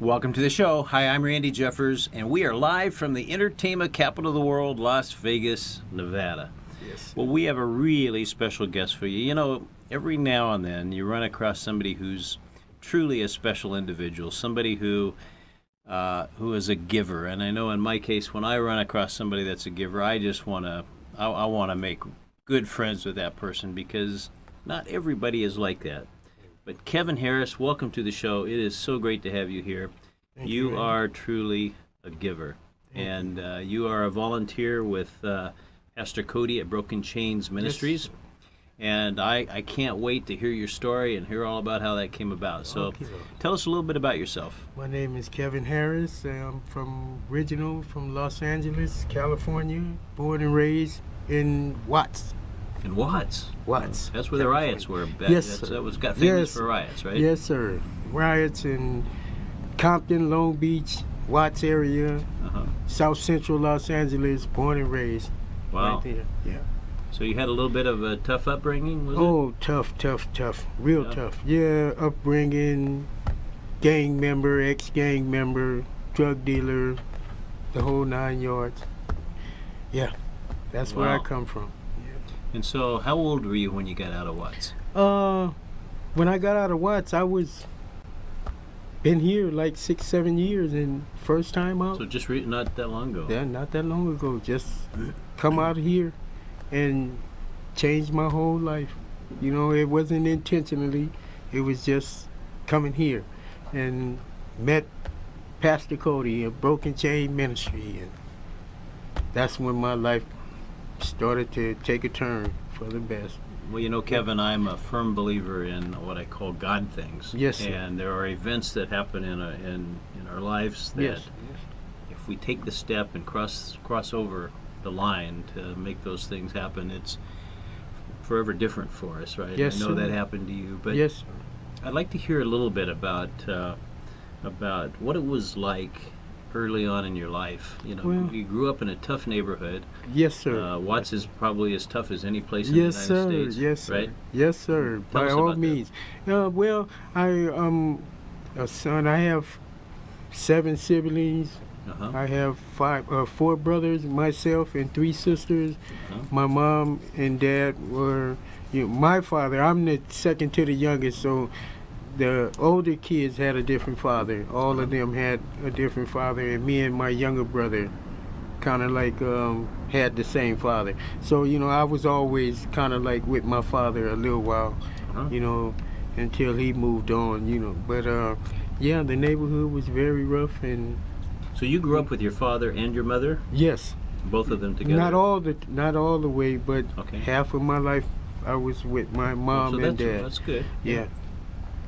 Welcome to the show. Hi, I'm Randy Jeffers, and we are live from the entertainment capital of the world, Las Vegas, Nevada. Yes. Well, we have a really special guest for you. You know, every now and then you run across somebody who's truly a special individual, somebody who is a giver. And I know in my case, when I run across somebody that's a giver, I just want to I want to make good friends with that person because not everybody is like that. But Kevin Harris, welcome to the show. It is so great to have you here. Thank you, You are truly a giver. And you are a volunteer with Pastor Cody at Broken Chains Ministries. Yes. And I can't wait to hear your story and hear all about how that came about. So Okay. tell us a little bit about yourself. My name is Kevin Harris. I'm from Los Angeles, California, born and raised in Watts. And Watts. Watts. That's where the riots were. Yes, That's, sir. that was got famous Yes. for riots, right? Yes, sir. Riots in Compton, Long Beach, Watts area, Uh-huh. South Central Los Angeles, born and raised. Wow. Right there. Yeah. So you had a little bit of a tough upbringing, was it? Oh, tough. Real Yeah. tough. Yeah, upbringing, gang member, ex-gang member, drug dealer, the whole 9 yards. Yeah, that's where I Wow. come from. And so how old were you when you got out of Watts? When I got out of Watts, I was been here like 6-7 years, and first time out. So just not that long ago. Yeah, not that long ago. Just come out here and changed my whole life. You know, it wasn't intentionally. It was just coming here and met Pastor Cody at Broken Chain Ministry, and that's when my life started to take a turn for the best. Well, you know, Kevin, I'm a firm believer in what I call God things. Yes, sir. And there are events that happen in our lives that Yes. if we take the step and cross over the line to make those things happen, it's forever different for us, right? Yes, I know sir. that happened to you, but Yes, sir. I'd like to hear a little bit about what it was like early on in your life. You know, Well- you grew up in a tough neighborhood. Yes, sir. Watts is probably as tough as any place in Yes, the sir. United States, Yes, sir. right? Yes, sir. Tell By us all about that. means. Well, I a son. I have 7 siblings. Uh-huh. I have 4 brothers, myself, and 3 sisters. Uh-huh. My mom and dad were, my father. I'm the second to the youngest, so the older kids had a different father. All of them had a different father, and me and my younger brother kind of like had the same father. So I was always kind of like with my father a little while, Uh-huh. until he moved on. But yeah, the neighborhood was very rough, and So you grew up with your father and your mother, yes, both of them together? not all the way, but Okay. half of my life I was with my mom so and that's, dad. that's good. Yeah.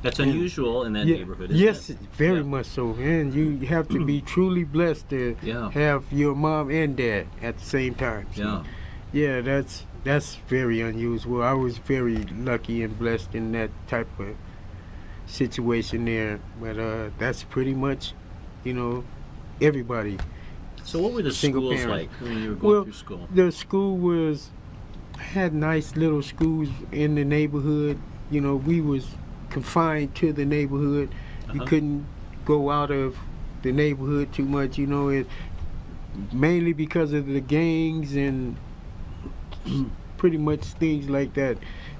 That's unusual in that Yeah. neighborhood, isn't Yes, it? very Yeah. much so. And you have to be truly blessed to Yeah. have your mom and dad at the same time. So, Yeah. yeah, that's very unusual. I was very lucky and blessed in that type of situation there. But that's pretty much, everybody. So what were the Single schools parent. like when you were going Well, through school? the school had nice little schools in the neighborhood. We was confined to the neighborhood. We Uh-huh. couldn't go out of the neighborhood too much. It mainly because of the gangs and pretty much things like that.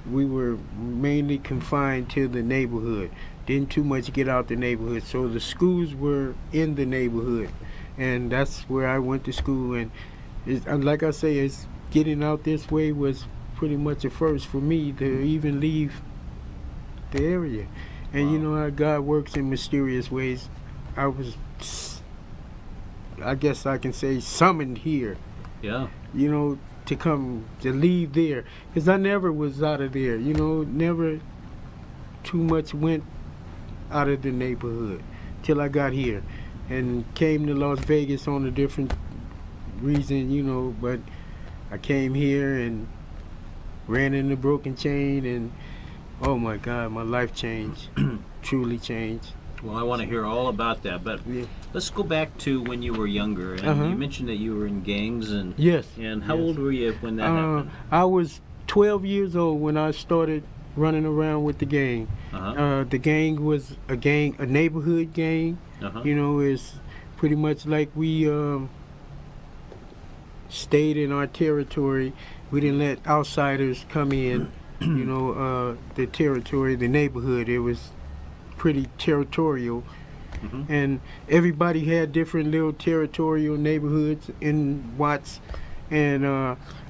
We were mainly confined to the neighborhood. Didn't too much get out the neighborhood. So the schools were in the neighborhood, and that's where I went to school. And like I say, it's getting out this way was pretty much a first for me to even leave the area. And you Wow. know how God works in mysterious ways. I guess I can say, summoned here, Yeah. to leave there. Because I never was out of there, never too much went out of the neighborhood till I got here and came to Las Vegas on a different reason, but I came here and ran into Broken Chain, and oh my God, my life changed, truly changed. Well, I want to hear all about that, but Yeah. let's go back to when you were younger. And Uh-huh. you mentioned that you were in gangs, and Yes. and how yes. old were you when that happened? I was 12 years old when I started running around with the gang. The gang was a neighborhood gang. You know, it's pretty much like we stayed in our territory. We didn't let outsiders come in. You know, the territory, the neighborhood. It was pretty territorial. And everybody had different little territorial neighborhoods in Watts, and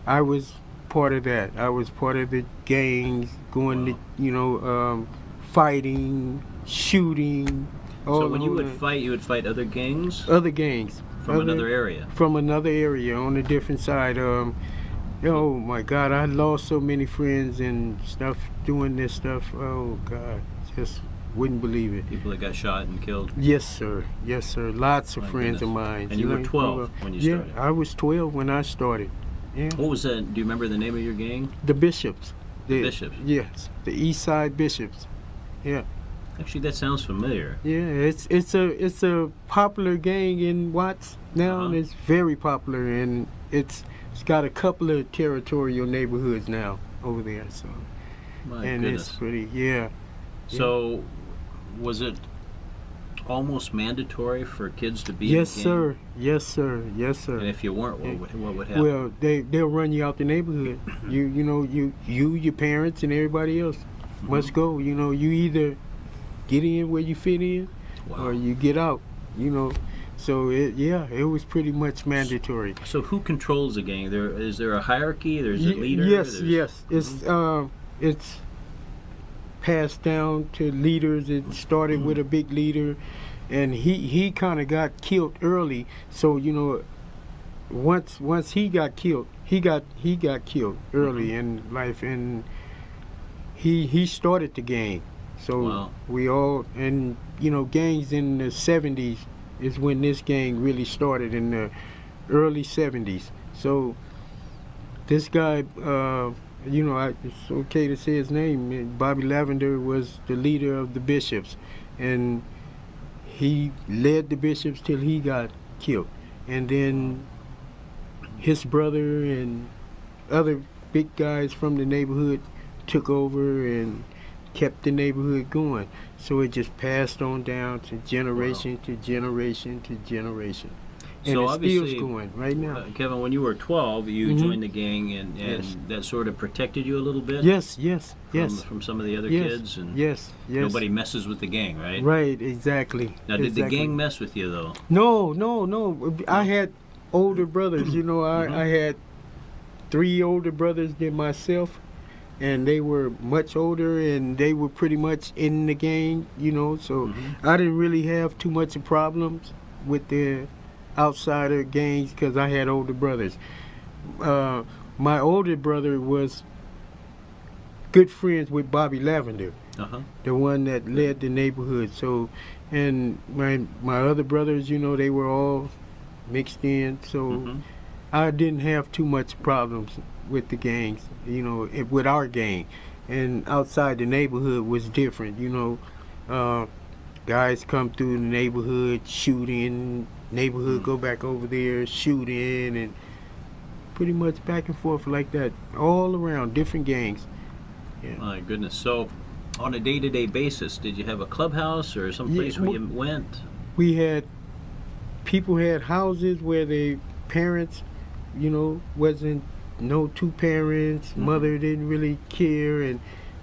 I was part of that. I was part of the gangs, going to, you know, fighting, shooting. So when you would fight other gangs? Other gangs. From another area? From another area on a different side. Oh my God, I lost so many friends and stuff doing this stuff. Oh God, just wouldn't believe it. People that got shot and killed? Yes, sir. Yes, sir. Lots of friends of mine. And you were 12 when you started? Yeah, I was 12 when I started. Yeah. What was that? Do you remember the name of your gang? The Bishops. The Bishops? Yes, the East Side Bishops. Yeah. Actually, that sounds familiar. Yeah, it's a popular gang in Watts now, and it's very popular, and it's got a couple of territorial neighborhoods now over there. So, My and goodness. it's pretty, yeah. So, was it almost mandatory for kids to be Yes, in a gang? sir. Yes, sir. Yes, sir. And if you weren't, what would happen? Well, they'll run you out the neighborhood. You know, your parents and everybody else must go. You know, you either get in where you fit in, or you get out. You know, so it was pretty much mandatory. So who controls the gang? Is there a hierarchy? There's a leader? Yes, yes. It's passed down to leaders. It started with a big leader, and he kind of got killed early. So you know, once he got killed, he got killed early in life, and he started the gang. So we all, and you know, gangs in the 70s is when this gang really started, in the early 70s. So this guy, you know, it's okay to say his name. Bobby Lavender was the leader of the Bishops, and he led the Bishops till he got killed. And then his brother and other big guys from the neighborhood took over and kept the neighborhood going. So it just passed on down to generation to generation to generation. And So it's obviously, still going right now. Kevin, when you were 12, you joined the gang, and that sort of protected you a little bit? Yes. From some of the other kids? And yes. nobody messes with the gang, right? Right, exactly. Now, did the gang mess with you, though? No. I had older brothers. You know, I had 3 older brothers than myself, and they were much older, and they were pretty much in the gang, you know, so I didn't really have too much of problems with the outsider gangs because I had older brothers. My older brother was good friends with Bobby Lavender, the one that led the neighborhood. So, and my other brothers, you know, they were all mixed in, so I didn't have too much problems with the gangs, you know, with our gang. And outside the neighborhood was different, you know. Guys come through the neighborhood shooting, neighborhood go back over there shooting, and pretty much back and forth like that, all around, different gangs. Yeah. My goodness. So, on a day-to-day basis, did you have a clubhouse or some place where you went? We had, people had houses where their parents, you know, wasn't no 2 parents, mother didn't really care, and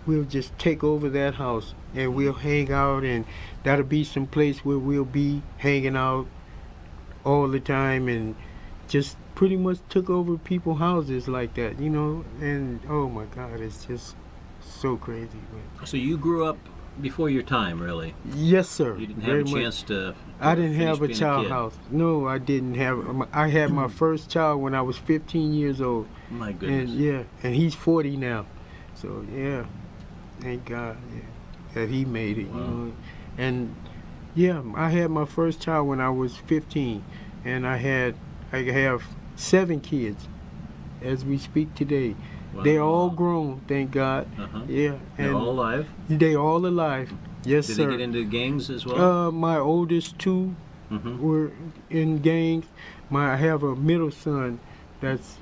we'll just take over that house and we'll hang out, and that'll be some place where we'll be hanging out all the time, and just pretty much took over people's houses like that, you know. And oh my God, it's just so crazy. So you grew up before your time, really? Yes, sir. You didn't have a chance to I didn't have a finish being child kid. house. No, I didn't have. I had my first child when I was 15 years old. My goodness. And he's 40 now. So yeah, thank God that he made it. Wow. You know, and yeah, I had my first child when I was 15, and I have 7 kids as we speak today. Wow. They're all grown, thank God. Yeah, They're and all alive? they all alive. Yes, Did sir. they get into gangs as well? My oldest 2 were in gangs. I have a middle son that's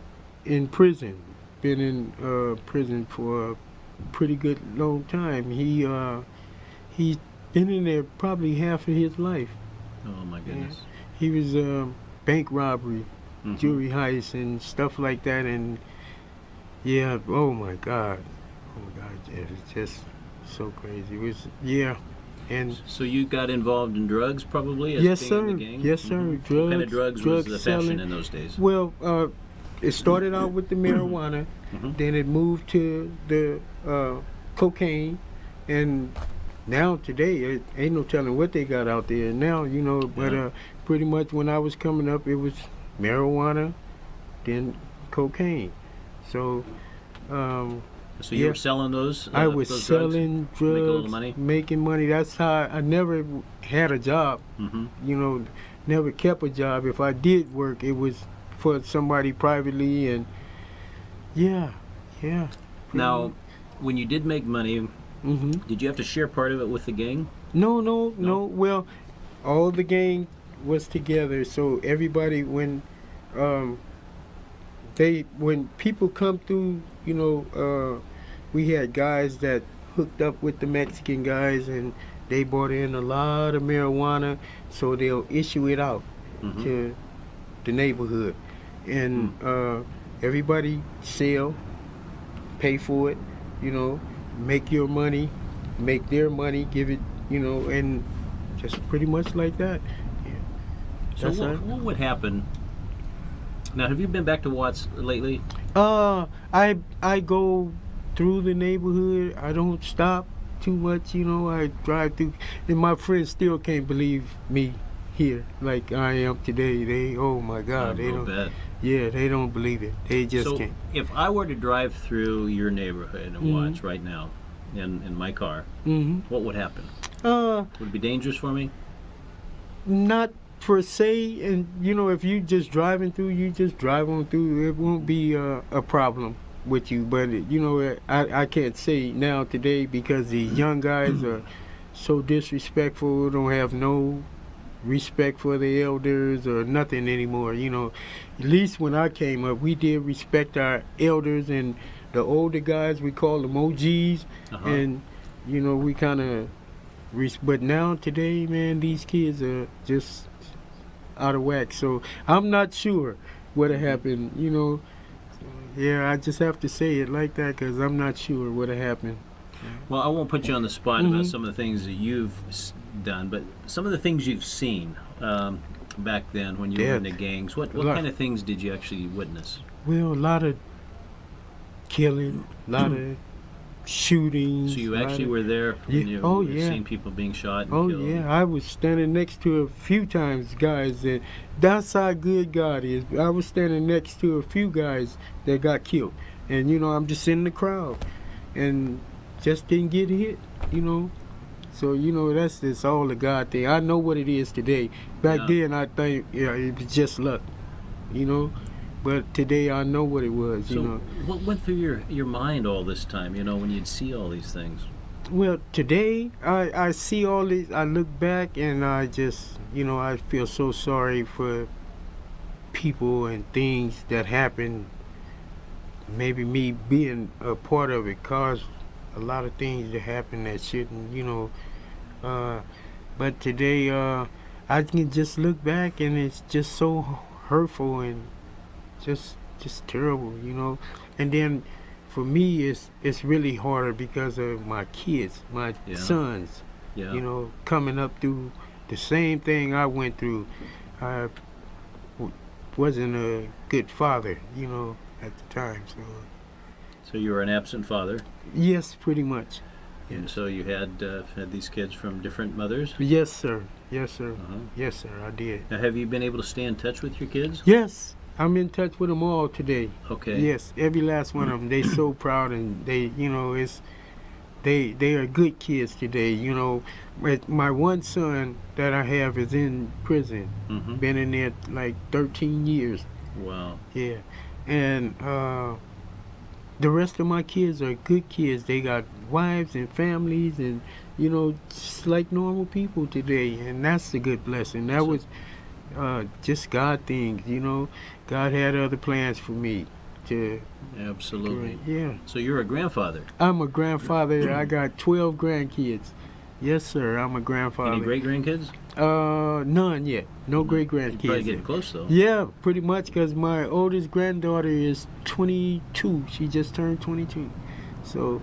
in prison. Been in prison for pretty good long time. He's been in there probably half of his life. Oh my goodness. He was bank robbery, Mhm. jewelry heist, and stuff like that. And yeah, oh my God, yeah, it's just so crazy. It was and So you got involved in drugs probably as yes, being sir. in the gang? Yes, sir. Mhm. What Drugs. kind of drugs was the fashion selling. in those days? Well, it started out with the marijuana, Mhm. then it moved to the cocaine, and now today it ain't no telling what they got out there now, you know. But Yeah. pretty much when I was coming up, it was marijuana, then cocaine. So So you yeah. were selling those? I was those drugs? selling Make a little drugs, money? making money. That's how I never had a job. Mm-hmm. You know, never kept a job. If I did work, it was for somebody privately, and yeah. Now, when you did make money, hmm did you have to share part of it with the gang? No. Well, all the gang was together, so everybody when people come through, you know, we had guys that hooked up with the Mexican guys, and they brought in a lot of marijuana, so they'll issue it out Mhm. to the neighborhood, and everybody sell, pay for it, you know, make your money, make their money, give it, you know, and just pretty much like that. Yeah. So That's what, right. what would happen? Now, have you been back to Watts lately? I go through the neighborhood. I don't stop too much, you know. I drive through, and my friends still can't believe me here like I am today. They, oh my God, they don't. bet. Yeah, they don't believe it. They just So can't. if I were to drive through your neighborhood in Mhm. Watts right now, in my car, what would happen? Would it be dangerous for me? Not per se, and you know, if you just driving through, you just drive on through. It won't be a problem with you. But you know, I can't say now today because the young guys are so disrespectful. Don't have no respect for the elders or nothing anymore. You know, at least when I came up, we did respect our elders, and the older guys, we call them OGs, Uh-huh. and you know, we kind of. But now today, man, these kids are just out of whack. So I'm not sure what'll happen. You know, yeah, I just have to say it like that because I'm not sure what'll happen. Well, I won't put you on the spot about Mhm. some of the things that you've done, but some of the things you've seen back then when you were in the Death. gangs. What lot. kind of things did you actually witness? Well, a lot of killing, a lot of shootings. So you a lot actually of- were there when Yeah. you Oh, were yeah. seeing people being shot and Oh killed? yeah, I was standing next to a few times guys that. That's how good God is. I was standing next to a few guys that got killed, and you know I'm just in the crowd, and just didn't get hit. You know, so you know that's all the God thing. I know what it is today. Back Yeah. then I think it was just luck. You know, but today I know what it was. So You know. what went through your mind all this time, you know, when you'd see all these things? Well, today I see all these. I look back and I just, you know, I feel so sorry for people and things that happen. Maybe me being a part of it caused a lot of things to happen that shouldn't, you know. But today I can just look back and it's just so hurtful and just terrible, you know. And then for me it's really harder because of my kids, my Yeah. sons, Yeah. you know, coming up through the same thing I went through. I wasn't a good father, you know, at the time. So So you were an absent father, yes, pretty much. and so you had these kids from different mothers. Yes, sir. Yes, sir. Uh-huh. Yes, sir. I did. Now, have you been able to stay in touch with your kids? Yes, I'm in touch with them all today. Okay. Yes, every last one of them. They so proud, and they, you know, they are good kids today. You know, my one son that I have is in prison. Mm-hmm. Been in there like 13 years. Wow. Yeah, and the rest of my kids are good kids. They got wives and families, and you know, just like normal people today. And that's a good blessing. That was just God things, you know. God had other plans for me. to. Absolutely. Yeah. So you're a grandfather. I'm a grandfather. I got 12 grandkids. Yes, sir. I'm a grandfather. Any great grandkids? None yet. No great You're probably grandkids. getting close though. Yeah, pretty much, because my oldest granddaughter is 22. She just turned 22. So,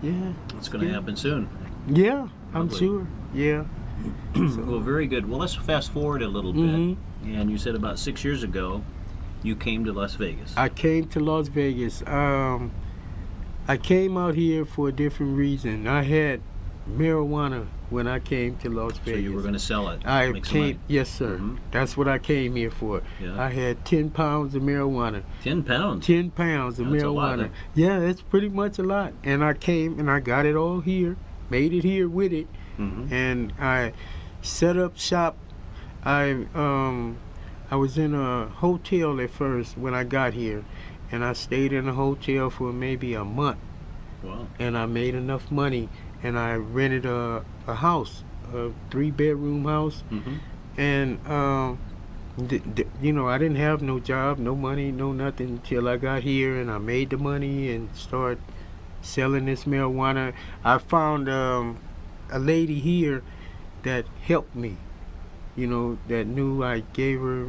yeah. It's going to Yeah. happen soon. Yeah, I'm Lovely. sure. Yeah. Well, very good. Well, let's fast forward a little bit. Mhm. And you said about 6 years ago, you came to Las Vegas. I came to Las Vegas. I came out here for a different reason. I had marijuana when I came to Las So Vegas. you were going to sell it. I make some came, money. yes, sir. Mhm. That's what I came here for. Yeah. I had 10 pounds of marijuana. 10 pounds. 10 pounds of That's a lot, marijuana. huh? Yeah, that's pretty much a lot. And I came and I got it all here, made it here with it, Mhm. and I set up shop. I was in a hotel at first when I got here, and I stayed in a hotel for maybe a month, Wow. and I made enough money, and I rented a house, a 3-bedroom house, Mhm. and you know, I didn't have no job, no money, no nothing until I got here, and I made the money and started selling this marijuana. I found a lady here that helped me, you know, that knew I gave her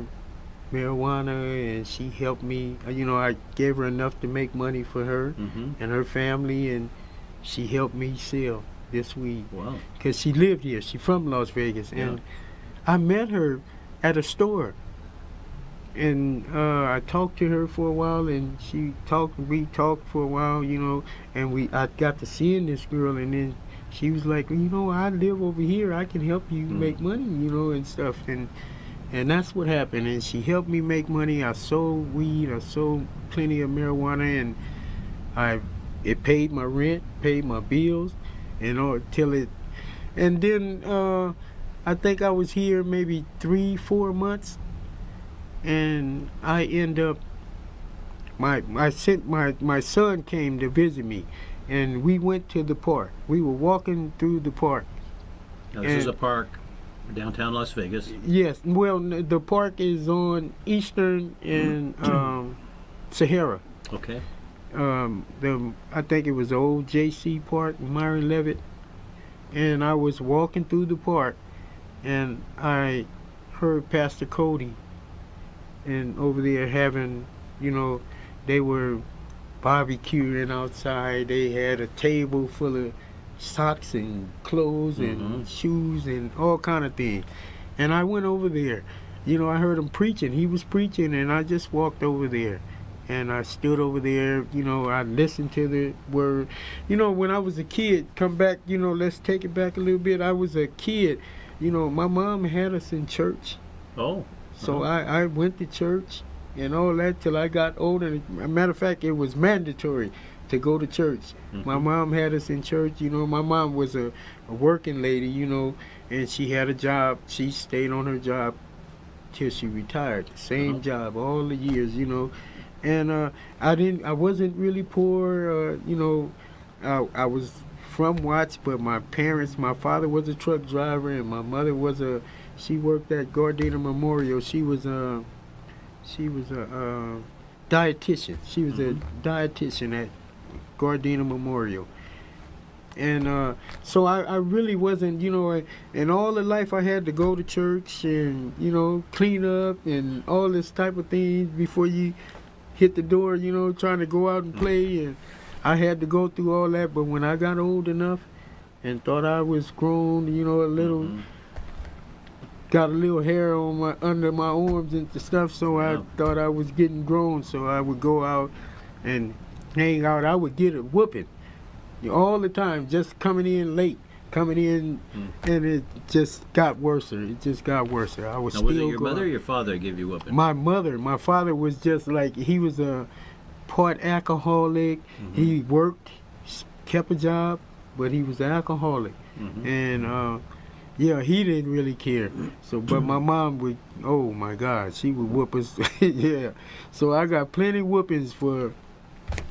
marijuana, and she helped me. You know, I gave her enough to make money for her Mhm. and her family, and she helped me sell this weed. Wow. Because she lived here. She from Las Vegas. And I met her at a store. And I talked to her for a while, and we talked for a while, you know, and I got to seeing this girl, and then she was like, you know, I live over here. I can help you make money, you know, and stuff. And that's what happened. And she helped me make money. I sold weed. I sold plenty of marijuana, and it paid my rent, paid my bills, and then I think I was here maybe 3-4 months, and I end up my son came to visit me, and we went to the park. We were walking through the park. Now, this is And- a park downtown Las Vegas. Yes, well, the park is on Eastern and Sahara. Okay. I think it was the old J.C. Park, Myron Levitt, and I was walking through the park, and I heard Pastor Cody, and over there having, you know, they were barbecuing outside. They had a table full of socks and clothes and shoes and all kind of things. And I went over there. You know, I heard him preaching. He was preaching, and I just walked over there. And I stood over there, you know, I listened to the word. You know, when I was a kid, come back, you know, let's take it back a little bit. I was a kid. You know, my mom had us in church. Oh. So I went to church and all that till I got older. As a matter of fact, it was mandatory to go to church. My mom had us in church. You know, my mom was a working lady, you know, and she had a job. She stayed on her job till she retired. The same job all the years, you know. And I wasn't really poor, you know. I was from Watts, but my father was a truck driver, and my mother she worked at Gardena Memorial. She was a dietitian. She was a dietitian at Gardena Memorial. And so I really wasn't, you know, and all the life I had to go to church and, you know, clean up and all this type of things before you hit the door, you know, trying to go out and play. And I had to go through all that. But when I got old enough and thought I was grown, you know, a little, got a little hair on under my arms and stuff, so I thought I was getting grown. So I would go out and hang out. I would get a whooping all the time, just coming in late, and it just got worse. It just got worse. I was Now, still was it your going. mother or your father that gave you whooping? My father was just like, he was a part alcoholic. He worked, kept a job, but he was an alcoholic. And yeah, he didn't really care. So, but my mom would, oh my God, she would whoop us. Yeah. So I got plenty whoopings for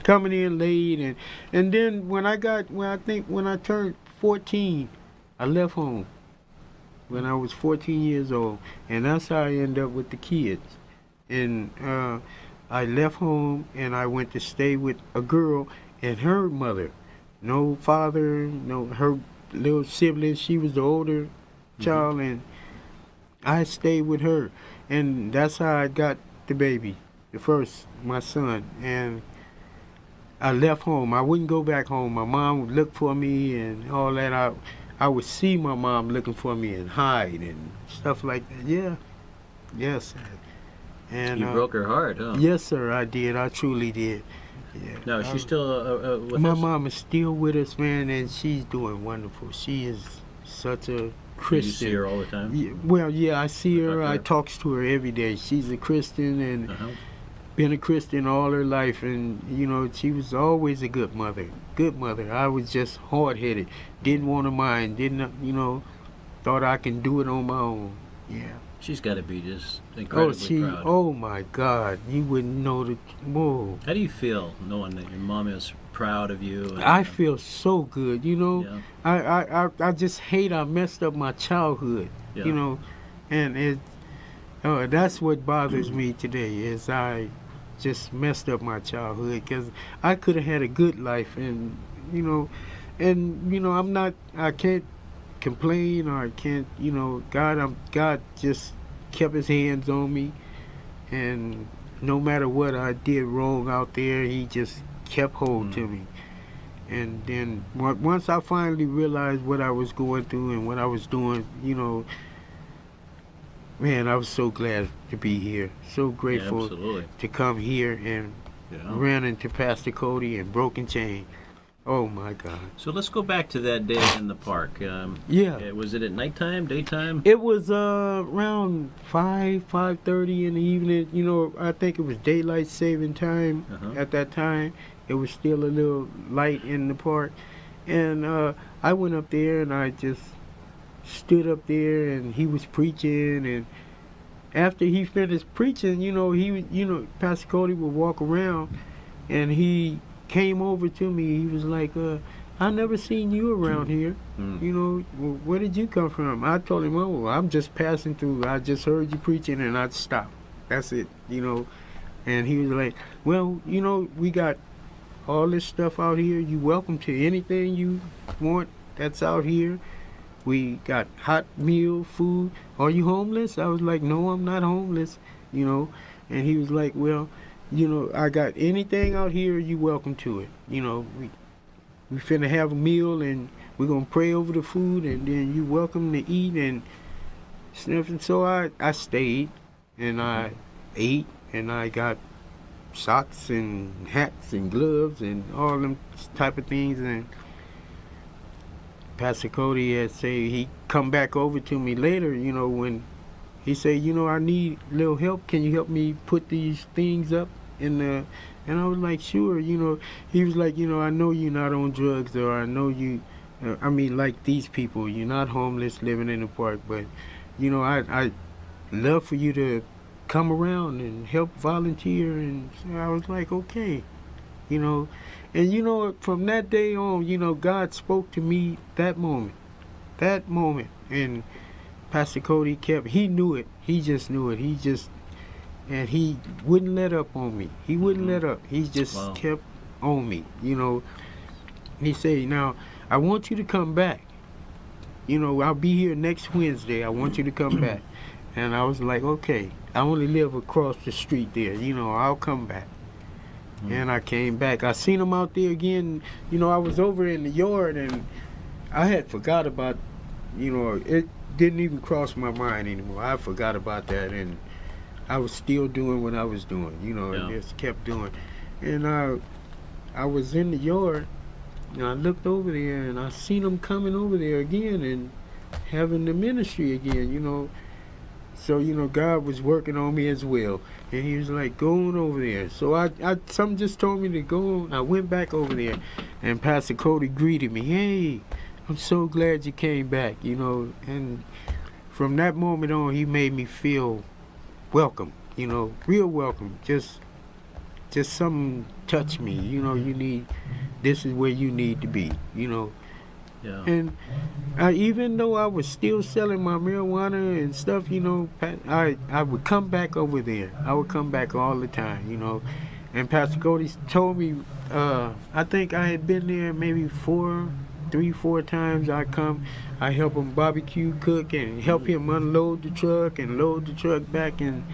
coming in late, and then when I turned 14, I left home when I was 14 years old, and that's how I ended up with the kids. And I left home and I went to stay with a girl and her mother. No father, no her little sibling. She was the older child, and I stayed with her, and that's how I got the baby, the first, my son. And I left home. I wouldn't go back home. My mom would look for me and all that. I would see my mom looking for me and hide and stuff like that. Yeah, yes. And You broke her heart, huh? yes, sir, I did. I truly did. Yeah. No, she's still with My us? mom is still with us, man, and she's doing wonderful. She is such a Christian. You see her all the time? Yeah, well, yeah, I see her. Talk to I her? talks to her every day. She's a Christian and Uh-huh. been a Christian all her life, and you know she was always a good mother. Good mother. I was just hard-headed. Didn't want to mind. Thought I can do it on my own. Yeah. She's got to be just Oh, incredibly proud. oh my God, you wouldn't know the. Whoa. How do you feel knowing that your mom is proud of you? And, I feel so good, you know. Yeah. I just hate I messed up my childhood, Yeah. you know, and that's what bothers me today is I just messed up my childhood because I could have had a good life, and I can't complain or I can't, God just kept his hands on me, and no matter what I did wrong out there, he just kept hold to me. And then once I finally realized what I was going through and what I was doing, man, I was so glad to be here. So Yeah, grateful absolutely. to come here and Yeah. ran into Pastor Cody and Broken Chain. Oh my God. So let's go back to that day in the park. Yeah. Was it at nighttime, daytime? It was around 5:30 in the evening. I think it was daylight saving time Uh-huh. at that time. It was still a little light in the park. And I went up there and I just stood up there and he was preaching, and after he finished preaching, Pastor Cody would walk around and he came over to me. He was like, I never seen you around here. Where did you come from? I told him, oh, I'm just passing through. I just heard you preaching and I stopped. That's it, And he was like, well, we got all this stuff out here. You welcome to anything you want that's out here. We got hot meal, food. Are you homeless? I was like, no, I'm not homeless, And he was like, well, I got anything out here, you welcome to it. We finna have a meal and we're gonna pray over the food and then you welcome to eat and stuff. And so I stayed and I ate and I got socks and hats and gloves and all them type of things. And Pastor Cody had say he come back over to me later, when he said, I need a little help. Can you help me put these things up in the? And I was like, sure. He was like, I know you're not on drugs, or I know you. Like these people, you're not homeless living in the park, but I love for you to come around and help volunteer. And so I was like, okay, And from that day on, God spoke to me that moment. And Pastor Cody he knew it. He just knew it. And he wouldn't let up on me. He wouldn't let up. He just Wow. kept on me, He said, now, I want you to come back. I'll be here next Wednesday. I want you to come back. And I was like, okay. I only live across the street there. I'll come back. And I came back. I seen him out there again. I was over in the yard and I had forgot about, it didn't even cross my mind anymore. I forgot about that and I was still doing what I was doing, and just kept doing. And I was in the yard and I looked over there and I seen him coming over there again and having the ministry again, So, God was working on me as well. And he was like, go on over there. So something just told me to go on. I went back over there and Pastor Cody greeted me. Hey, I'm so glad you came back, And from that moment on, he made me feel welcome, real welcome. Just something touched me, this is where you need to be, Yeah. And even though I was still selling my marijuana and stuff, you know, I would come back over there. I would come back all the time, you know. And Pastor Cody told me, I think I had been there maybe 4 times. I come, I help him barbecue cook and help him unload the truck and load the truck back. And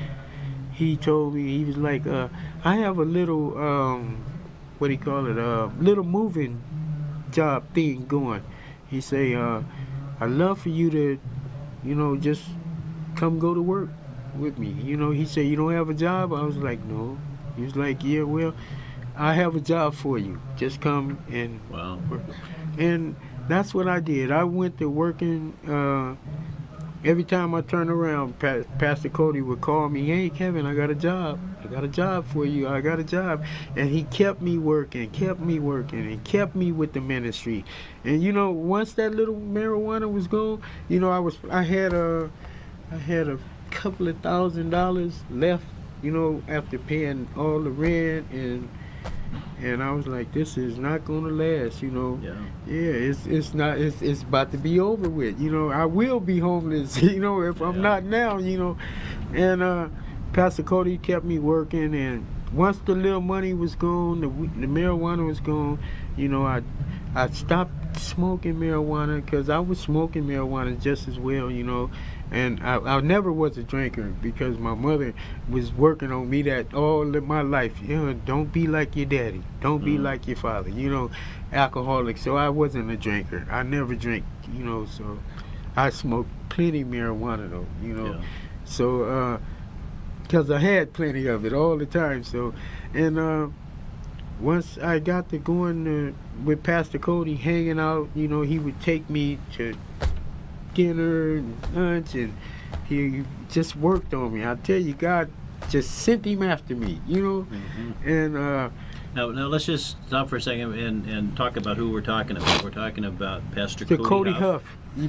he told me, he was like, I have a little, what do you call it, little moving job thing going. He say, I'd love for you to, you know, just come go to work with me. You know, he said, you don't have a job? I was like, no. He was like, yeah, well, I have a job for you. Just come and work. And that's what I did. I went to working. Every time I turned around, Pastor Cody would call me, hey, Kevin, I got a job. I got a job for you. I got a job. And he kept me working, and kept me with the ministry. And, you know, once that little marijuana was gone, you know, I had a couple of $1,000s left, you know, after paying all the rent, and I was like, this is not gonna last, you know. Yeah, it's about to be over with, you know. I will be homeless, you know, if I'm not now, you know. And Pastor Cody kept me working, and once the little money was gone, the marijuana was gone, you know, I stopped smoking marijuana, because I was smoking marijuana just as well, you know. And I never was a drinker, because my mother was working on me that all of my life. You know, don't be like your daddy. Don't be like your father. You know, alcoholic. So I wasn't a drinker. I never drank, you know, so I smoked plenty marijuana, though, you know. Yeah. So, because I had plenty of it all the time. So, and once I got to going with Pastor Cody, hanging out, you know, he would take me to dinner and lunch, and he just worked on me. I tell you, God just sent him after me, you know. And now let's just stop for a second and talk about who we're talking about. We're talking about Pastor Cody Huff.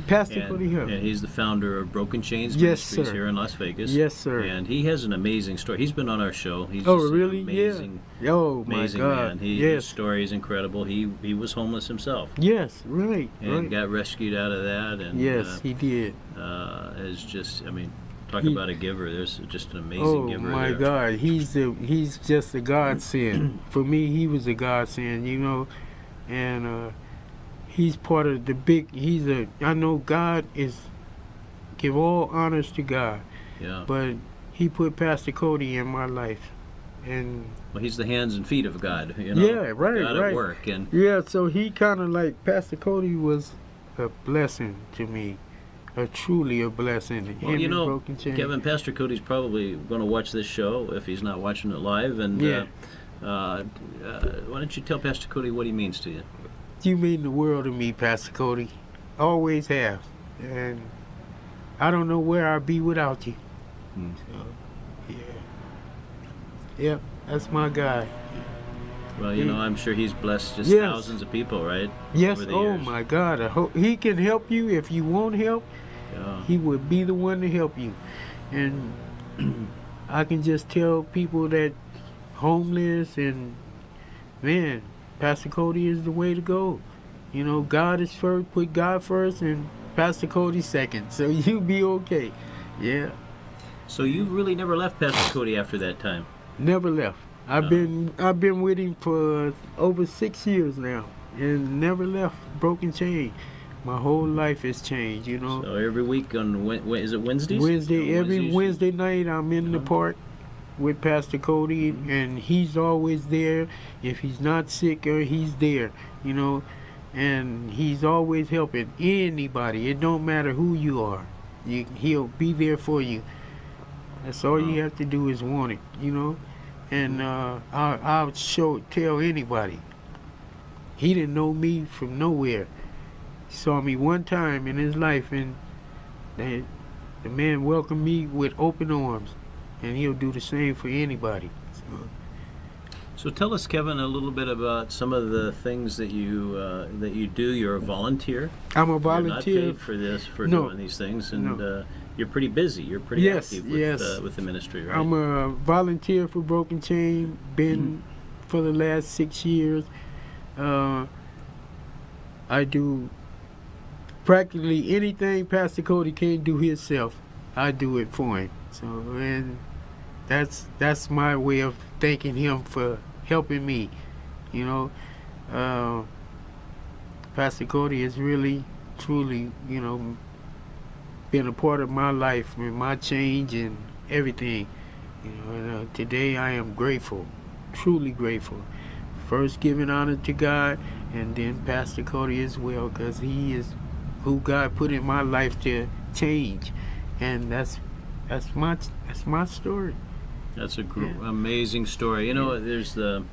Pastor Cody Huff. And he's the founder of Broken Chains Yes, Ministries sir. here in Las Vegas. Yes, sir. And he has an amazing story. He's been on our show. He's Oh, just really? an amazing, Oh, my amazing God. man. His Yes. story is incredible. He was homeless himself Right. and got rescued out of that. And Yes, he did. is just, I mean, talk about a giver. There's just an amazing Oh giver my there. God, he's just a godsend. For me, he was a godsend, you know, and he's part of the big. I know God is. Give all honors to God. Yeah. But he put Pastor Cody in my life, and Well, he's the hands and feet of God. You know. Yeah, right, God right. at work and. yeah, so he kind of like Pastor Cody was a blessing to me. Truly a blessing. Well, Him you and know, Broken Chain. Kevin, Pastor Cody's probably going to watch this show if he's not watching it live. And Yeah. why don't you tell Pastor Cody what he means to you? You mean the world to me, Pastor Cody. Always have. And I don't know where I'd be without you. So, yeah. Yep, that's my guy. Well, you know, I'm sure he's blessed just Yes. thousands of people, right? Yes, Over the oh years. my God. I hope he can help you. If you want help, Yeah. he would be the one to help you. And I can just tell people that homeless and, man, Pastor Cody is the way to go. You know, God is first, put God first, and Pastor Cody second. So you be okay. Yeah, So you really never left Pastor Cody after that time? never left. I've been with him for over 6 years now, and never left Broken Chain. My whole life has changed, you know. So every week on is it Wednesdays? Wednesday, Or every Wednesdays? Wednesday night, I'm in the park with Pastor Cody, and he's always there. If he's not sick, or he's there, you know, and he's always helping anybody. It don't matter who you are, he'll be there for you. That's all you have to do is want it, you know. And I'll tell anybody. He didn't know me from nowhere. He saw me one time in his life, and the man welcomed me with open arms, and he'll do the same for anybody. So tell us, Kevin, a little bit about some of the things that you do. You're a volunteer. I'm a You're volunteer. not paid for this, for No. doing these things, and No. you're pretty busy. You're pretty Yes, active yes. with the ministry, right? I'm a volunteer for Broken Chain. Been for the last 6 years. I do practically anything Pastor Cody can't do himself, I do it for him. So, and that's my way of thanking him for helping me. You know, Pastor Cody has really, truly, been a part of my life and my change and everything. And today I am grateful, truly grateful. First giving honor to God, and then Pastor Cody as well, because he is who God put in my life to change, and that's my story. That's a Yeah. amazing story. There's the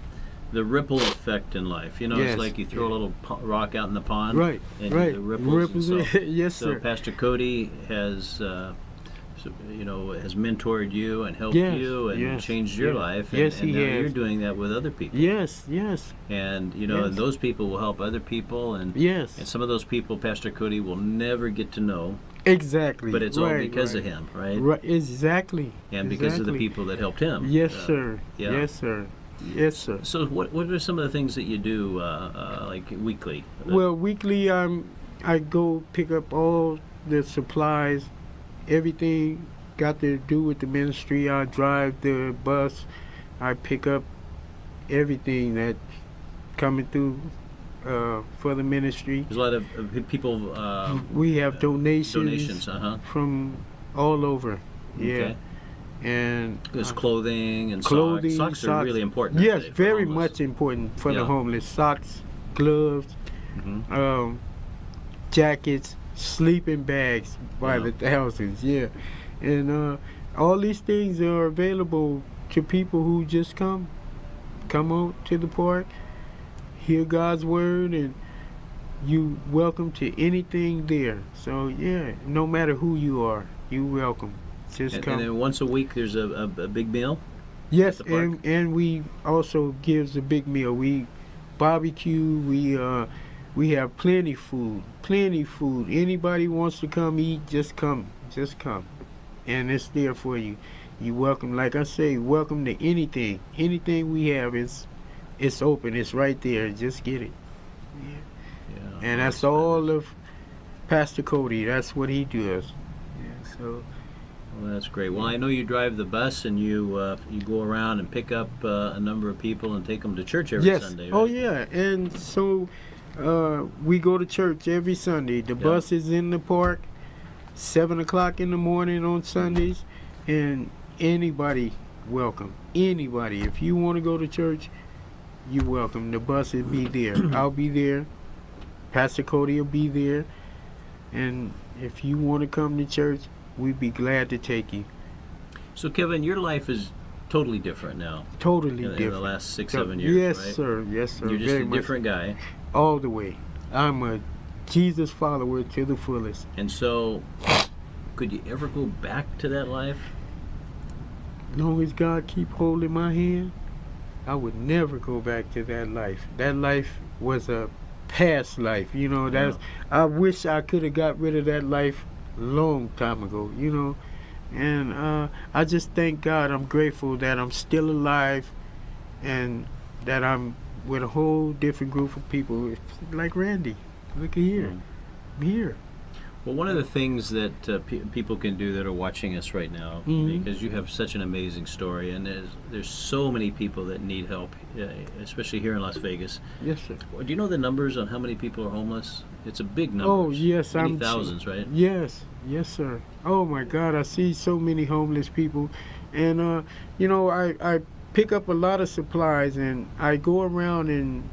ripple effect in life. Yes. It's like you throw a little rock out in the pond, Right, and right. the ripples. And so, Yes, so sir. Pastor Cody has, has mentored you and helped Yes, you and yes, changed your yes. life. Yes, and he now has. you're doing that with other people. Yes, yes, And Yes. and those people will help other people, and yes. some of those people Pastor Cody will never get to know, Exactly. but it's all Right, because right. of him, right? Right, exactly. And because of the Exactly. people that helped him. Yes, sir. yeah. Yes, sir. Yes, sir. So what are some of the things that you do like weekly? Well, weekly I go pick up all the supplies, everything got to do with the ministry. I drive the bus. I pick up everything that coming through for the ministry. There's a lot of people. We have Donations, from all over. Yeah. Okay. And There's clothing and clothing, socks. Socks are really important. Yes, aren't they, for very homeless? much important for Yeah. the homeless. Socks, gloves, Mhm. jackets, sleeping bags by Yeah. the thousands. Yeah, and all these things are available to people who just come out to the park, hear God's word, and you welcome to anything there. So yeah, no matter who you are, you welcome. Just And, come. and then once a week there's a big meal. Yes, the park? and we also gives a big meal. We barbecue. We have plenty food. Anybody wants to come eat, just come, and it's there for you. You welcome. Like I say, welcome to anything. Anything we have it's open. It's right there. Just get it. Yeah. And that's all of Pastor Cody. That's what he does. Yeah. So. Well, that's great. Well, I know you drive the bus and you go around and pick up a number of people and take them to church every Yes. Sunday. Right? Oh yeah, and so we go to church every Sunday. The bus is in the park, 7:00 in the morning on Sundays, and anybody welcome. Anybody, if you want to go to church, you welcome. The bus will be there. I'll be there. Pastor Cody will be there, and if you want to come to church, we'd be glad to take you. So, Kevin, your life is totally different now. Totally in different. the last 6-7 years, Yes, right? sir. Yes, sir. You're just Very a much. different guy. All the way. I'm a Jesus follower to the fullest. And so, could you ever go back to that life? Long as God keep holding my hand, I would never go back to that life. That life was a past life. That's. I wish I could have got rid of that life long time ago. And I just thank God. I'm grateful that I'm still alive, and that I'm with a whole different group of people. Like Randy, look at here. I'm here. Well, one of the things that people can do that are watching us right now, Mhm. because you have such an amazing story, and there's so many people that need help, especially here in Las Vegas. Yes, sir. Do you know the numbers on how many people are homeless? It's a big number. Oh, yes, Many I'm thousands, right? Yes, yes, sir. Oh my God, I see so many homeless people, and I pick up a lot of supplies, and I go around and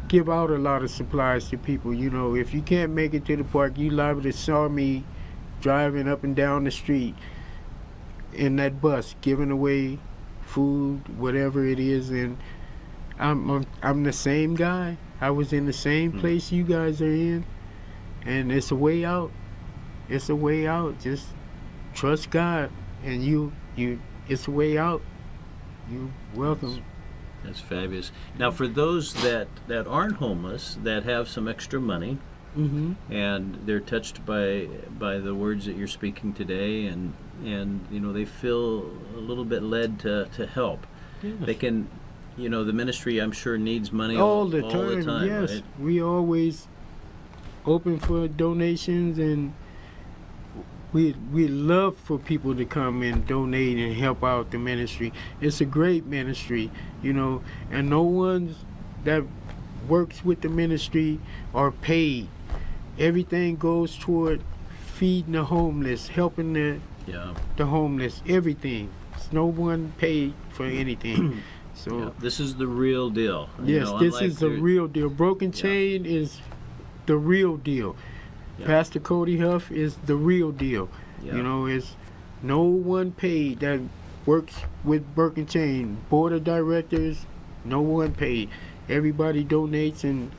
give out a lot of supplies to people. If you can't make it to the park, you liable to saw me driving up and down the street in that bus, giving away food, whatever it is, and I'm the same guy. I was in the same place you guys are in, and it's a way out. It's a way out. Just trust God, and you. It's a way out. You welcome. That's fabulous. Now, for those that aren't homeless, that have some extra money, Mm-hmm. and they're touched by the words that you're speaking today, and they feel a little bit led to help. Yes. They can, the ministry I'm sure needs money all the time. Yes, right? we always open for donations, and we love for people to come and donate and help out the ministry. It's a great ministry, you know, and no one that works with the ministry are paid. Everything goes toward feeding the homeless, helping the homeless, everything. There's no one paid for anything. So Yeah, this is the real deal. yes, this is the real deal. Broken Chain is the real deal. Yeah. Pastor Cody Huff is the real deal. Yeah. You know, it's no one paid that works with Broken Chain. Board of directors, no one paid. Everybody donates and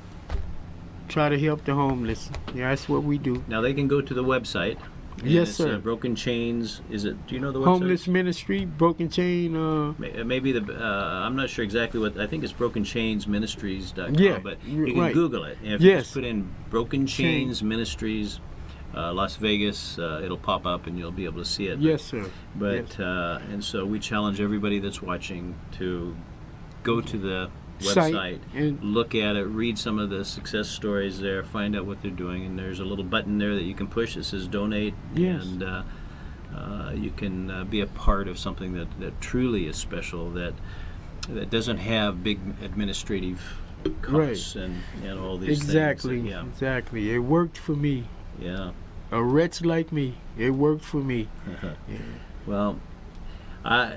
try to help the homeless. Yeah, that's what we do. Now they can go to the website. and Yes, it's, sir. Broken Chains. Is it? Do you know the website? Homeless Ministry, Broken Chain. Maybe I'm not sure exactly what. I think it's brokenchainsministries.com. Yeah, but you can right. Google it. And if you Yes. just put in Broken Chains Ministries, Las Vegas, it'll pop up and you'll be able to see it. Yes, sir. But Yes. and so we challenge everybody that's watching to go to the Site website, and- look at it, read some of the success stories there, find out what they're doing, and there's a little button there that you can push that says donate, Yes. and you can be a part of something that truly is special, that doesn't have big administrative costs and all these Exactly. things. Yeah, Exactly. It worked for me. yeah. A wretch like me, it worked for me. Yeah. Well, I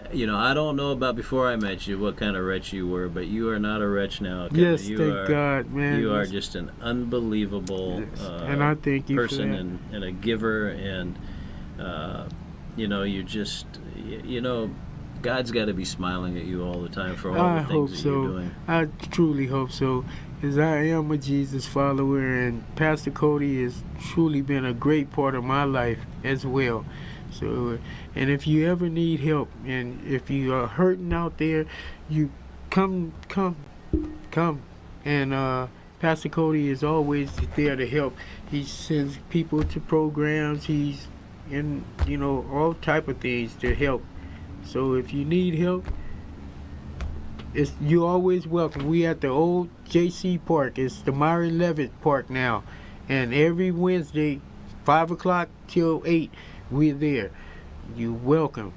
don't know about before I met you what kind of wretch you were, but you are not a wretch now. Kevin. Yes, you thank are, God, man. You are Yes. just an unbelievable Yes. And I thank you for person that. and a giver, and you just God's got to be smiling at you all the time for all I the hope things that you're so. doing. I truly hope so, as I am a Jesus follower, and Pastor Cody has truly been a great part of my life as well. So, and if you ever need help, and if you are hurting out there, you come, and Pastor Cody is always there to help. He sends people to programs. He's in, all type of things to help. So if you need help, you're always welcome. We at the old JC Park. It's the Myron Levitt Park now, and every Wednesday, 5 o'clock till 8, we're there. You're welcome.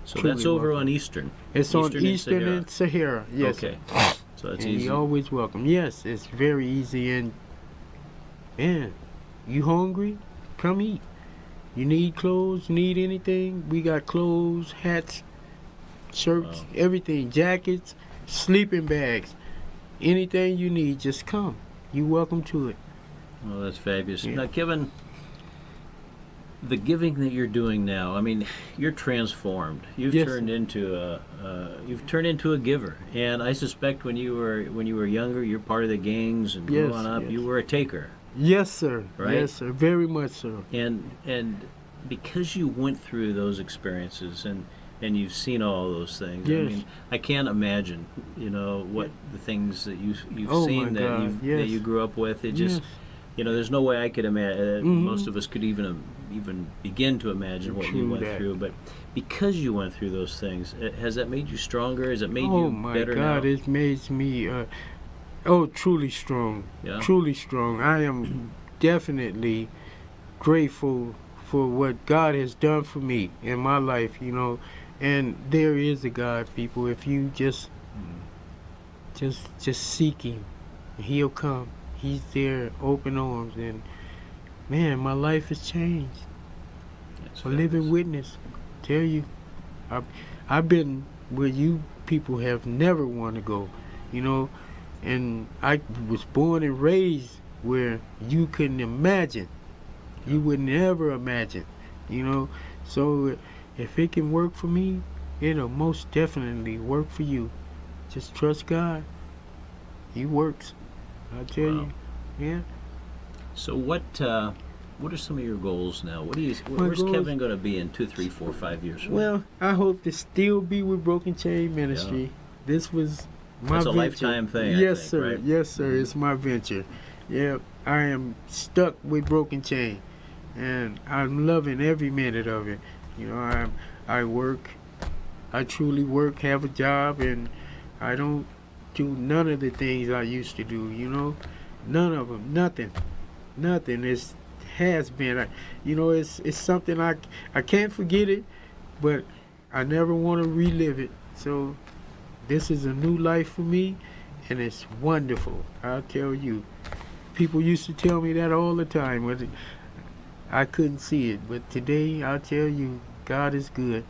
So Truly that's over welcome. on Eastern. It's on and Eastern Sahara. and Sahara. Yes. Okay. So it's And easy. you're always welcome. Yes, it's very easy. And man, you hungry? Come eat. You need clothes? Need anything? We got clothes, hats, shirts, Wow. everything, jackets, sleeping bags. Anything you need, just come. You're welcome to it. Well, that's fabulous. Yeah. Now, Kevin, the giving that you're doing now, I mean, you're transformed. You've Yes. turned into a giver. And I suspect when you were younger, you're part of the gangs and Yes, growing up, yes. you were a taker. Yes, sir. Right? Yes, sir. Very much so. And because you went through those experiences and you've seen all those things. Yes. I mean, I can't imagine, what the things that you've Oh, seen my that God, that yes. you grew up with. It just Yes. there's no way I could imagine. Mhm. Most of us could even begin to imagine what you True went that. through. But because you went through those things, has that made you stronger? Has it made Oh you my better God, now? it makes me truly strong. Yeah. Truly strong. I am definitely grateful for what God has done for me in my life, and there is a God, people. If you just seek him, he'll come. He's there, open arms, and man, my life has changed. That's A living fabulous. witness. Tell you, I've been where you people have never want to go, and I was born and raised where you couldn't imagine. You would never imagine, So if it can work for me, it'll most definitely work for you. Just trust God. He works. I tell Wow. you, yeah. So what are some of your goals now? Where's goals- Kevin going to be in 2, 3, 4, 5 years from now? Well, I hope to still be with Broken Chain Ministry. This was my That's a venture. lifetime thing, I Yes, think, sir. right? Yes, sir. It's my venture. Yeah, I am stuck with Broken Chain, and I'm loving every minute of it. I work. I truly work, have a job, and I don't do none of the things I used to do. None of them, nothing. nothing. It has been. You know, it's something I can't forget it, but I never want to relive it. So this is a new life for me, and it's wonderful. I'll tell you. People used to tell me that all the time, but I couldn't see it. But today, I'll tell you, God is good.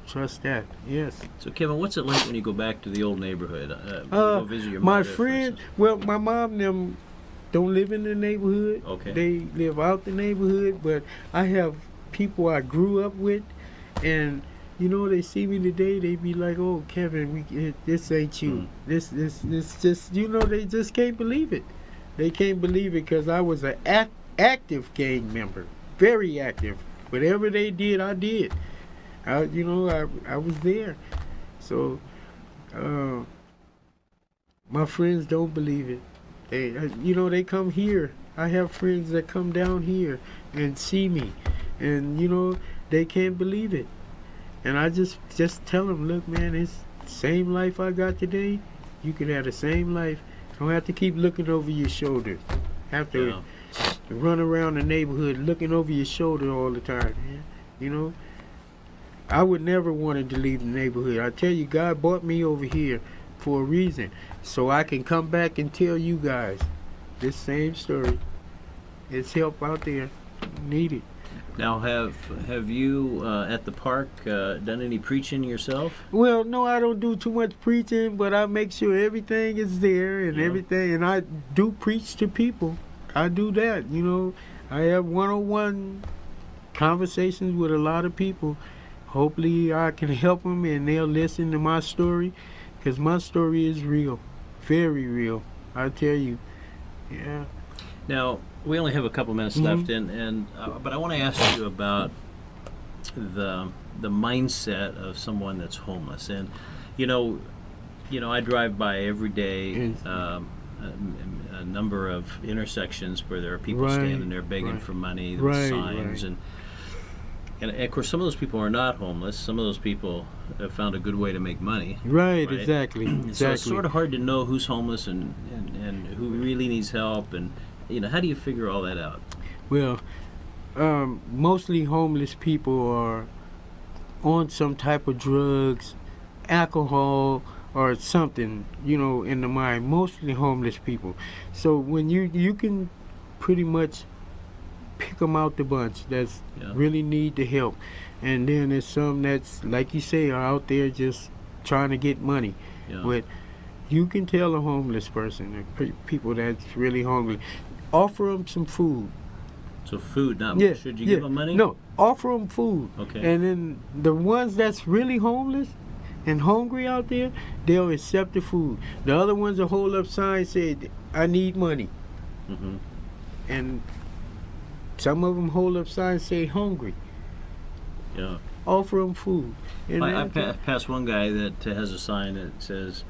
Trust that. Yes. So, Kevin, what's it like when you go back to the old neighborhood? When you go visit your my mother, for friend, instance? well, my mom and them don't live in the neighborhood. Okay. They live out the neighborhood, but I have people I grew up with, and you know, they see me today, they be like, "Oh, Kevin, this ain't you. This just, you know, they just can't believe it. They can't believe it because I was an active gang member, very active. Whatever they did, I did. I was there. So, my friends don't believe it. They come here. I have friends that come down here and see me, and they can't believe it. And I just tell them, look, man, it's the same life I got today. You can have the same life. Don't have to keep looking over your shoulder. Have to run around the neighborhood looking over your shoulder all the time, man. I would never wanted to leave the neighborhood. I tell you, God brought me over here for a reason, so I can come back and tell you guys this same story. It's help out there needed. Now, have you at the park done any preaching yourself? Well, no, I don't do too much preaching, but I make sure everything is there and everything, and I do preach to people. I do that, I have one-on-one conversations with a lot of people. Hopefully I can help them and they'll listen to my story, because my story is real, very real, I tell you. Yeah. Now, we only have a couple minutes left, but I want to ask you about the mindset of someone that's homeless. And I drive by every day a number of intersections where there are people standing there begging for money, with signs, and of course some of those people are not homeless. Some of those people have found a good way to make money. Right. Exactly. So it's sort of hard to know who's homeless and who really needs help, and how do you figure all that out? Well, mostly homeless people are on some type of drugs, alcohol, or something, in the mind. Mostly homeless people. So when you can pretty much pick them out the bunch that's really need the help. And then there's some that's, like you say, are out there just trying to get money. But you can tell a homeless person, people that's really hungry, offer them some food. So food, not should you give them money? No, offer them food. Okay. And then the ones that's really homeless and hungry out there, they'll accept the food. The other ones will hold up signs saying, I need money. Mm-hmm. And some of them hold up signs say hungry. Yeah. Offer them food. And I passed one guy that has a sign that says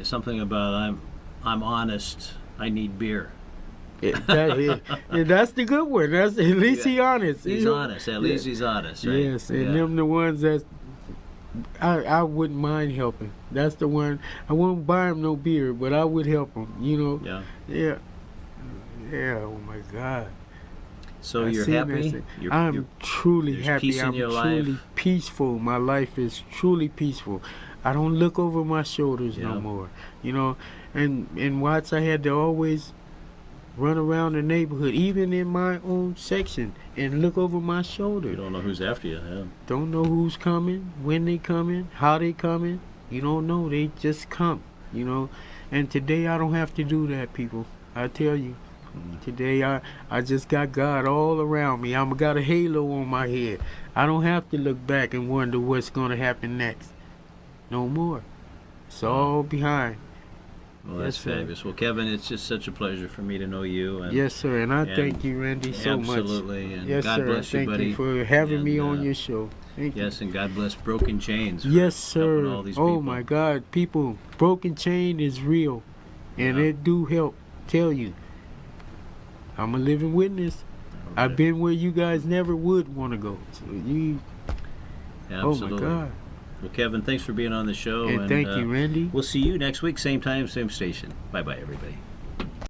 something about I'm honest, I need beer. That's the good one. That's at least he's honest. He's honest. At least he's honest, right? Yes, and them the ones that I wouldn't mind helping. That's the one. I won't buy him no beer, but I would help him. Yeah. Oh my God. So you're happy? I'm truly happy. Peace in your truly life. Peaceful. My life is truly peaceful. I don't look over my shoulders no more. And Watts, I had to always run around the neighborhood, even in my own section, and look over my shoulder. You don't know who's after you. Yeah. Don't know who's coming, when they coming, how they coming. You don't know. They just come. And today I don't have to do that, people. I tell you. Today I just got God all around me. I got a halo on my head. I don't have to look back and wonder what's going to happen next. No more. It's all behind. Well, that's fabulous. Well, Kevin, it's just such a pleasure for me to know you. And, yes, sir. And I thank you, Randy, so much. Absolutely. And yes, God sir. bless you, buddy. Thank you for having me on your show. Thank you. Yes, and God bless Broken Chains. Yes, sir. All these people. Oh, my God. People, Broken Chain is real. And it do help. Tell you. I'm a living witness. Okay. I've been where you guys never would want to go. So Absolutely. Oh, my God. Well, Kevin, thanks for being on the show. And thank you, Randy. We'll see you next week, same time, same station. Bye-bye, everybody.